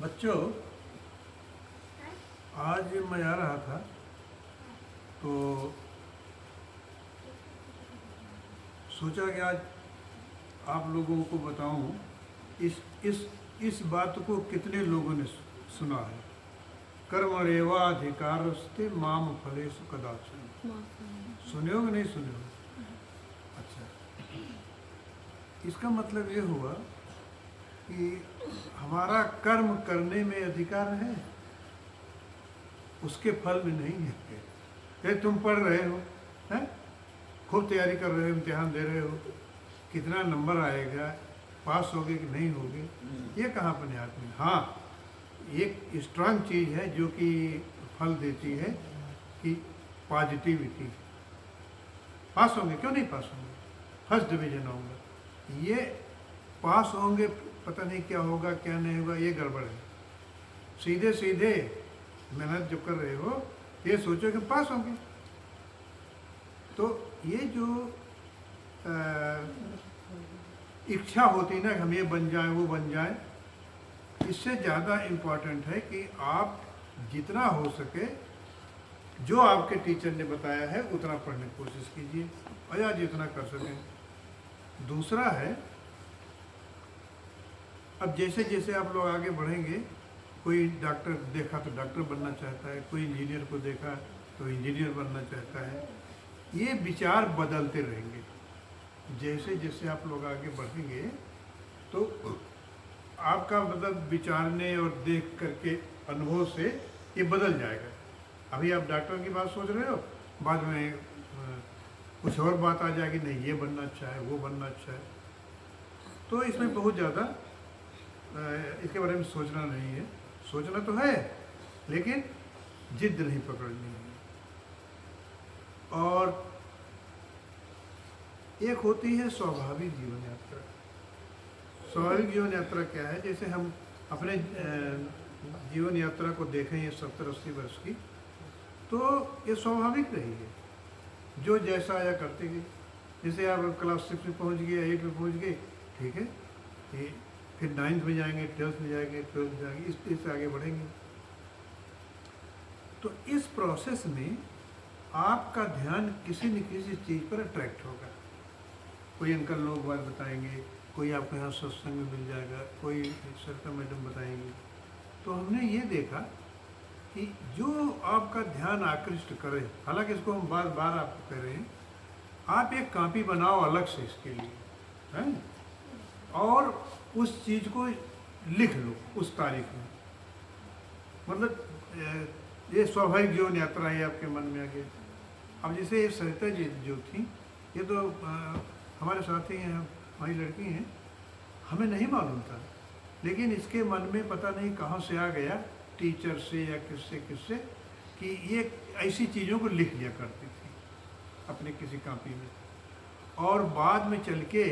बच्चों, आज मैं आ रहा था तो सोचा कि आज आप लोगों को बताऊं इस इस इस बात को कितने लोगों ने सुना है। कर्मरेवाधिकारस्ते माम फलेषु कदाचन। सुने हो कि नहीं सुने हो? अच्छा, इसका मतलब ये हुआ कि हमारा कर्म करने में अधिकार है, उसके फल में नहीं है। ये तुम पढ़ रहे हो, हैं? खूब तैयारी कर रहे हो, इम्तिहान दे रहे हो, कितना नंबर आएगा, पास होगे कि नहीं होगे, ये कहाँ अपने हाथ में। हाँ, एक स्ट्रांग चीज़ है जो कि फल देती है कि पॉजिटिविटी। पास होंगे, क्यों नहीं पास होंगे, फर्स्ट डिवीजन होंगे। ये पास होंगे, पता नहीं क्या होगा क्या नहीं होगा, ये गड़बड़ है। सीधे सीधे मेहनत जो कर रहे हो, ये सोचो कि पास होंगे। तो ये जो इच्छा होती ना, हम ये बन जाएं वो बन जाएं, इससे ज़्यादा इम्पोर्टेंट है कि आप जितना हो सके जो आपके टीचर ने बताया है उतना पढ़ने की कोशिश कीजिए, और या जितना कर सकें। दूसरा है, अब जैसे जैसे आप लोग आगे बढ़ेंगे, कोई डॉक्टर देखा तो डॉक्टर बनना चाहता है, कोई इंजीनियर को देखा तो इंजीनियर बनना चाहता है। ये विचार बदलते रहेंगे। जैसे जैसे आप लोग आगे बढ़ेंगे तो आपका मतलब विचारने और देख करके अनुभव से ये बदल जाएगा। अभी आप डॉक्टर की बात सोच रहे हो, बाद में कुछ और बात आ जाएगी, नहीं ये बनना अच्छा है, वो बनना अच्छा है। तो इसमें बहुत ज़्यादा इसके बारे में सोचना नहीं है। सोचना तो है, लेकिन जिद नहीं पकड़नी है। और एक होती है स्वाभाविक जीवन यात्रा। स्वाभाविक जीवन यात्रा क्या है? जैसे हम अपने जीवन यात्रा को देखें, ये 70-80 वर्ष की, तो ये स्वाभाविक रही है, जो जैसा आया करते गए। जैसे आप क्लास 6 में पहुंच गए, 8 में पहुंच गए, ठीक है, ये फिर 9th में जाएंगे, 12th में जाएंगे, 12th में जाएंगे, इस आगे बढ़ेंगे। तो इस प्रोसेस में आपका ध्यान किसी न किसी चीज़ पर अट्रैक्ट होगा। कोई अंकल लोग बात बताएंगे, कोई आपको यहाँ सत्संग में मिल जाएगा, कोई सरिता मैडम बताएंगे। तो हमने ये देखा कि जो आपका ध्यान आकृष्ट करे, हालांकि इसको हम बार बार आपको कह रहे हैं, आप एक कॉपी बनाओ अलग से इसके लिए, हैं? और उस चीज़ को लिख लो उस तारीख में। मतलब ये स्वाभाविक जीवन यात्रा है, आपके मन में आ गया। अब जैसे ये सरिता जी जो थी, ये तो हमारे साथी हैं, हमारी लड़की हैं, हमें नहीं मालूम था, लेकिन इसके मन में पता नहीं कहाँ से आ गया, टीचर से या किससे किससे, कि ये ऐसी चीज़ों को लिख लिया करती थी अपने किसी कॉपी में। और बाद में चल के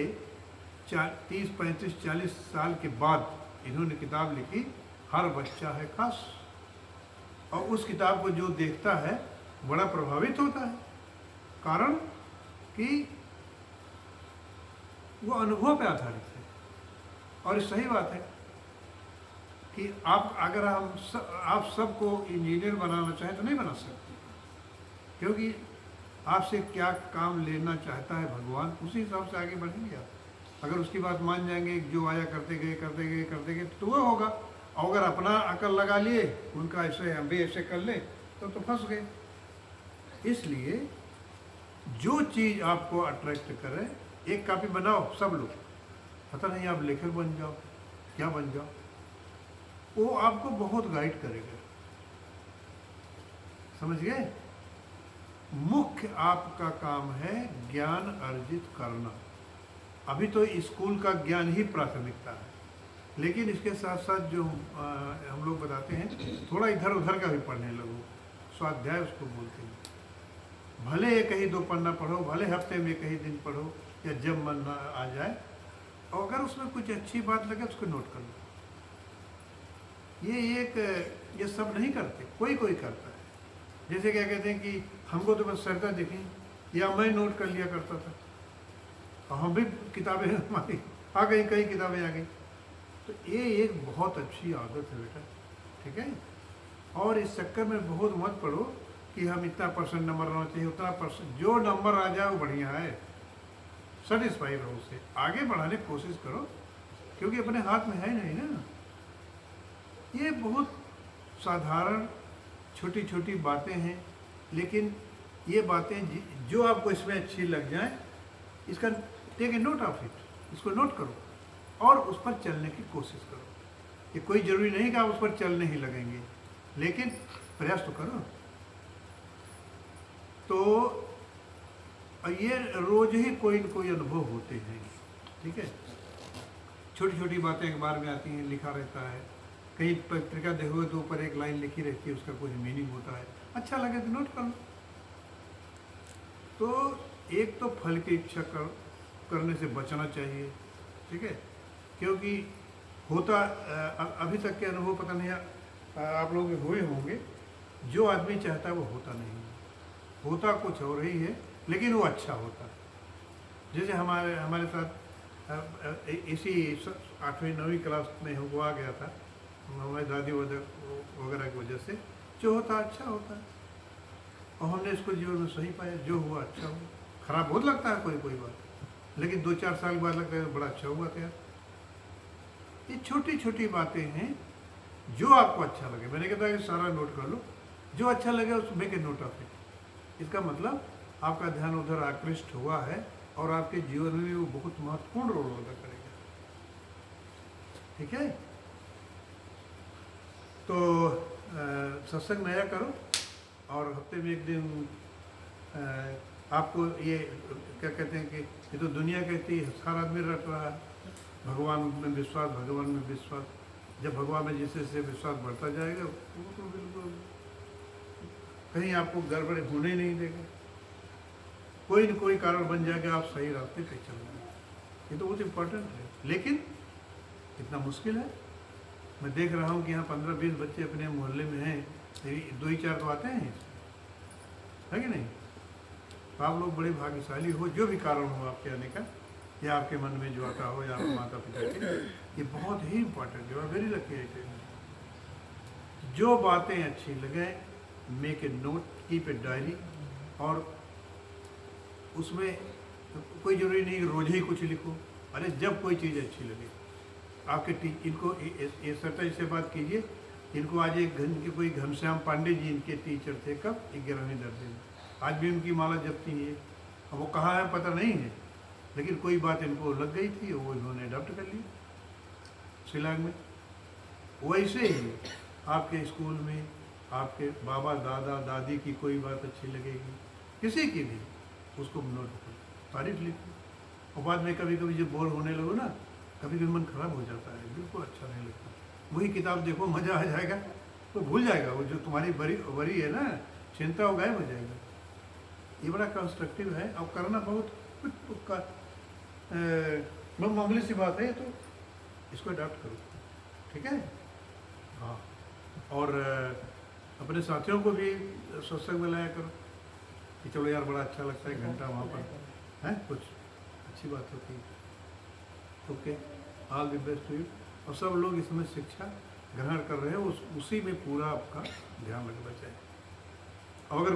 30, 35, 40 साल के बाद इन्होंने किताब लिखी, हर बच्चा है खास। और उस किताब को जो देखता है बड़ा प्रभावित होता है, कारण कि वो अनुभव पे आधारित है। और सही बात है कि आप अगर आप सबको इंजीनियर बनाना चाहें तो नहीं बना सकते, क्योंकि आपसे क्या काम लेना चाहता है भगवान, उसी हिसाब से आगे बढ़ेंगे आप। अगर उसकी बात मान जाएंगे, जो आया करते गए तो वो होगा। और अगर अपना अकल लगा लिए, उनका ऐसे हम भी ऐसे कर लें, तो फंस गए। इसलिए जो चीज़ आपको अट्रैक्ट करे, एक कॉपी बनाओ सब लोग, पता नहीं आप लेखक बन जाओ, क्या बन जाओ, वो आपको बहुत गाइड करेगा। समझ गए? मुख्य आपका काम है ज्ञान अर्जित करना। अभी तो स्कूल का ज्ञान ही प्राथमिकता है, लेकिन इसके साथ साथ जो हम लोग बताते हैं, थोड़ा इधर उधर का भी पढ़ने लगो। स्वाध्याय उसको बोलते हैं। भले एक ही 2 पन्ना पढ़ो, भले हफ्ते में एक ही दिन पढ़ो, या जब मन आ जाए, और अगर उसमें कुछ अच्छी बात लगे उसको नोट कर लो। ये सब नहीं करते, कोई कोई करता है। जैसे क्या कहते हैं कि हमको तो बस सरिता दिखी, या मैं नोट कर लिया करता था, और हम भी किताबें हमारी आ गई, कई किताबें आ गई, तो ये एक बहुत अच्छी आदत है बेटा, ठीक है। और इस चक्कर में बहुत मत पड़ो कि हम इतना परसेंट नंबर आना चाहिए, उतना परसेंट, जो नंबर आ जाए वो बढ़िया है, सेटिस्फाई रहो उससे, आगे बढ़ाने की कोशिश करो, क्योंकि अपने हाथ में है नहीं ना। ये बहुत साधारण छोटी छोटी बातें हैं, लेकिन ये बातें जो आपको इसमें अच्छी लग जाए, इसका take a note of it, इसको नोट करो और उस पर चलने की कोशिश करो। ये कोई ज़रूरी नहीं कि आप उस पर चलने ही लगेंगे, लेकिन प्रयास तो करो। तो ये रोज ही कोई न कोई अनुभव होते हैं, ठीक है। छोटी छोटी बातें अखबार में आती हैं, लिखा रहता है, कहीं पत्रिका देखोगे तो ऊपर एक लाइन लिखी रहती है, उसका कुछ मीनिंग होता है, अच्छा लगे तो नोट कर लो। तो एक तो फल की इच्छा करने से बचना चाहिए, ठीक है, क्योंकि होता अभी तक के अनुभव पता नहीं आप लोगों के हुए होंगे, जो आदमी चाहता है वो होता नहीं है, होता कुछ और ही है, लेकिन वो अच्छा होता है। जैसे हमारे साथ इसी 8वीं 9वीं क्लास में हुआ गया था, हमारी दादी वगैरह की वजह से, जो होता अच्छा होता है, और हमने इसको जीवन में सही पाया, जो हुआ अच्छा हुआ। खराब बहुत लगता है कोई बात, लेकिन 2-4 साल बाद लगता है बड़ा अच्छा हुआ था यार। ये छोटी छोटी बातें हैं, जो आपको अच्छा लगे, मैंने कहता है कि सारा नोट कर लो, जो अच्छा लगे उस make a note of it. इसका मतलब आपका ध्यान उधर आकृष्ट हुआ है और आपके जीवन में वो बहुत महत्वपूर्ण रोल अदा करेगा, ठीक है। तो सत्संग नया करो, और हफ्ते में एक दिन आपको ये क्या कहते हैं कि ये तो दुनिया कहती है, हर आदमी रट रहा है, भगवान में विश्वास, भगवान में विश्वास। जब भगवान में जैसे जैसे विश्वास बढ़ता जाएगा, वो तो बिल्कुल कहीं आपको गड़बड़ होने नहीं देगा, कोई न कोई कारण बन जाएगा, आप सही रास्ते पे चल रहे। ये तो बहुत इम्पोर्टेंट है, लेकिन इतना मुश्किल है। मैं देख रहा हूँ कि यहाँ 15-20 बच्चे अपने मोहल्ले में हैं, 2 ही 4 तो आते हैं, है कि नहीं। तो आप लोग बड़े भाग्यशाली हो, जो भी कारण हो आपके आने का, या आपके मन में जो आता हो, या आपके माता पिता के, ये बहुत ही इम्पोर्टेंट है, वेरी लकी है। जो बातें अच्छी लगे, make a note, keep a diary, और उसमें कोई जरूरी नहीं रोज ही कुछ लिखो, अरे जब कोई चीज़ अच्छी लगे आपके इनको ये सत्य से बात कीजिए, इनको आज एक कोई घनश्याम पांडे जी इनके टीचर थे, कब 11वीं दर्जे में, आज भी उनकी माला जपती है। अब वो कहाँ है पता नहीं है, लेकिन कोई बात इनको लग गई थी, वो इन्होंने अडॉप्ट कर लिया शिलांग में। वैसे ही आपके स्कूल में आपके बाबा दादा दादी की कोई बात अच्छी लगेगी, किसी की भी, उसको नोट करो, तारीफ लिखो, और बाद में कभी कभी जब बोर होने लगो ना, कभी कभी मन खराब हो जाता है, बिल्कुल अच्छा नहीं लगता, वही किताब देखो, मज़ा आ जाएगा, तो भूल जाएगा वो जो तुम्हारी वरी है ना, चिंता वो गायब हो जाएगा। ये बड़ा कंस्ट्रक्टिव है, और करना बहुत मामूली सी बात है, तो इसको अडॉप्ट करो, ठीक है। हाँ, और अपने साथियों को भी सत्संग में लाया करो कि चलो यार बड़ा अच्छा लगता है, घंटा वहाँ पर है, कुछ अच्छी बात होती है। Okay, all the best to you. और सब लोग इसमें शिक्षा ग्रहण कर रहे हैं, उसी में पूरा आपका ध्यान लगना चाहिए। अगर